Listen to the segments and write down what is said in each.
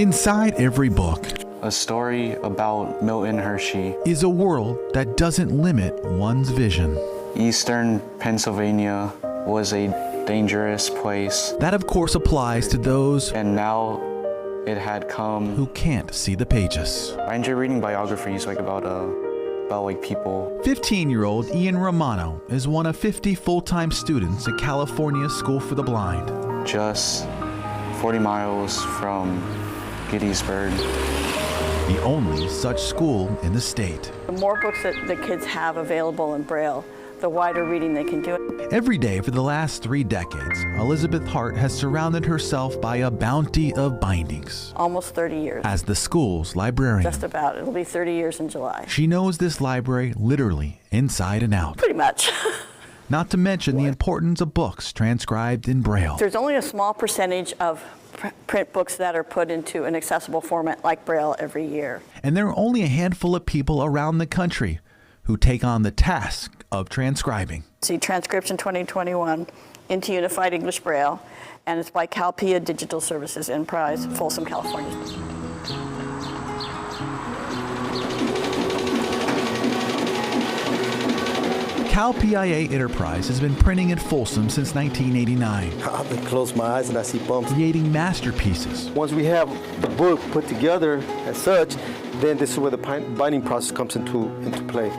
Inside every book A story about Milton Hershey. is a world that doesn't limit one's vision. Eastern Pennsylvania was a dangerous place, That, of course, applies to those and now it had come. who can't see the pages. I enjoy reading biographies about people. 15-year-old Ian Romano is one of 50 full-time students at California's School for the Blind. Just 40 miles from Gettysburg. The only such school in the state. The more books that the kids have available in Braille, the wider reading they can do. Every day for the last 3 decades, Elizabeth Hart has surrounded herself by a bounty of bindings. Almost 30 years. As the school's librarian, Just about. It'll be 30 years in July. she knows this library literally inside and out. Pretty much. Not to mention the importance of books transcribed in Braille. There's only a small percentage of print books that are put into an accessible format like Braille every year. And there are only a handful of people around the country who take on the task of transcribing. See Transcription 2021 into Unified English Braille, and it's by CalPIA Digital Services Enterprise, Folsom, California. CalPIA Enterprise has been printing at Folsom since 1989, I can close my eyes and I see bumps. creating masterpieces. Once we have the book put together as such, then this is where the binding process comes into play.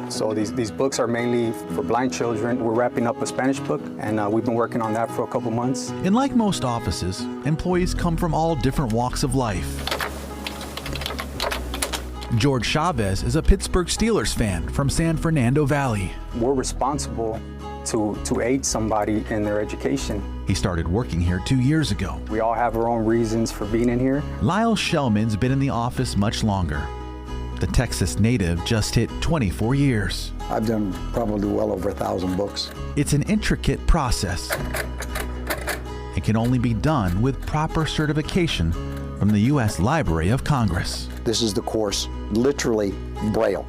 So these books are mainly for blind children. We're wrapping up a Spanish book, and we've been working on that for a couple months. And like most offices, employees come from all different walks of life. George Chavez is a Pittsburgh Steelers fan from San Fernando Valley. We're responsible to aid somebody in their education. He started working here 2 years ago. We all have our own reasons for being in here. Lyle Shellman's been in the office much longer. The Texas native just hit 24 years. I've done probably well over 1,000 books. It's an intricate process. It can only be done with proper certification from the U.S. Library of Congress. This is the course, literally Braille.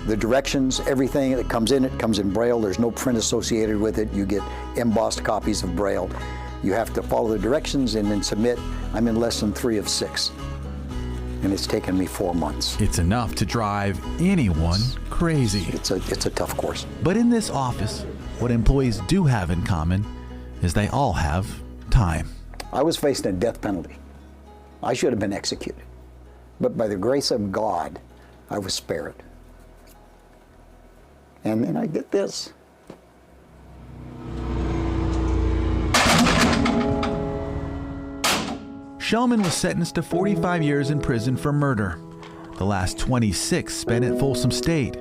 The directions, everything that comes in it comes in Braille. There's no print associated with it. You get embossed copies of Braille. You have to follow the directions and then submit. I'm in lesson 3 of 6. And it's taken me 4 months. It's enough to drive anyone crazy. It's a tough course. But in this office, what employees do have in common is they all have time. I was facing a death penalty. I should have been executed. But by the grace of God, I was spared. And then I get this. Shellman was sentenced to 45 years in prison for murder. The last 26 spent at Folsom State.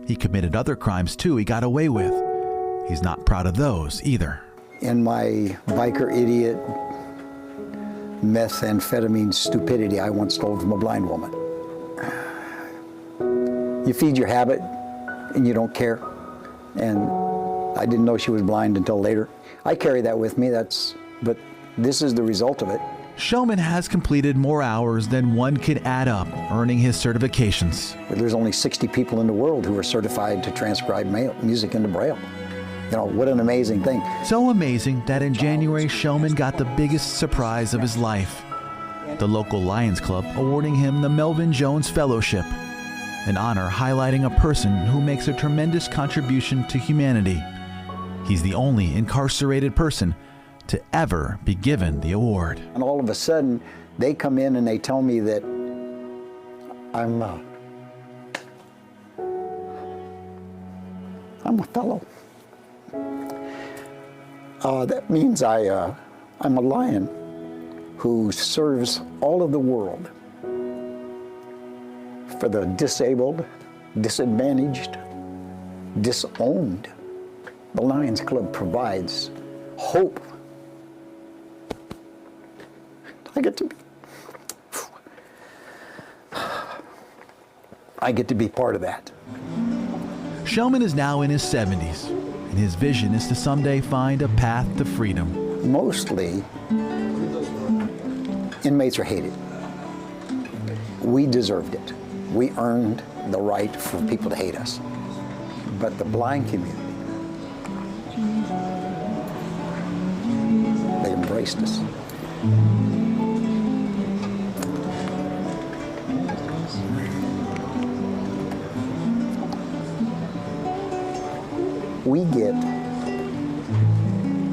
He committed other crimes too he got away with. He's not proud of those either. In my biker idiot methamphetamine stupidity, I once stole from a blind woman. You feed your habit and you don't care. And I didn't know she was blind until later. I carry that with me, but this is the result of it. Shellman has completed more hours than one could add up, earning his certifications. There's only 60 people in the world who are certified to transcribe music into Braille. You know, what an amazing thing. So amazing that in January, Shellman got the biggest surprise of his life. The local Lions Club awarding him the Melvin Jones Fellowship, an honor highlighting a person who makes a tremendous contribution to humanity. He's the only incarcerated person to ever be given the award. And all of a sudden, they come in and they tell me that I'm a fellow. That means I'm a lion who serves all of the world for the disabled, disadvantaged, disowned. The Lions Club provides hope. I get to be part of that. Shellman is now in his 70s, and his vision is to someday find a path to freedom. Mostly, inmates are hated. We deserved it. We earned the right for people to hate us. But the blind community, they embraced us.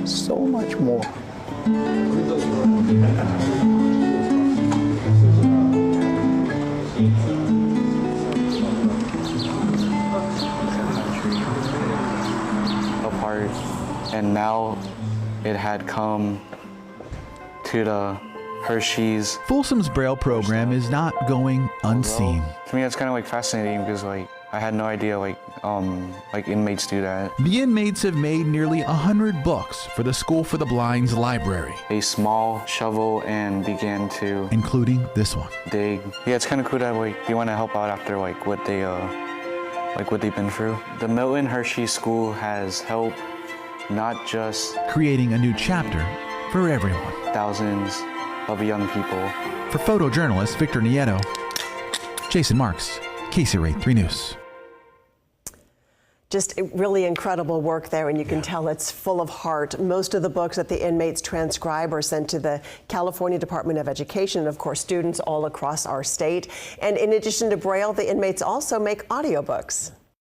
so much more. Apart, and now it had come to the Hershey's. Folsom's Braille program is not going unseen. To me, it's kind of like fascinating because like I had no idea like inmates do that. The inmates have made nearly 100 books for the School for the Blind's library, A small shovel and began to including this one. dig. Yeah, it's kind of cool that like you want to help out after like what they've been through. The Milton Hershey School has helped not just Creating a new chapter for everyone. thousands of young people. For photojournalist Victor Nieto, Jason Marks, KCRA 3 News. Just really incredible work there, and you can tell it's full of heart. Most of the books that the inmates transcribe are sent to the California Department of Education, and of course students all across our state. And in addition to Braille, the inmates also make audiobooks.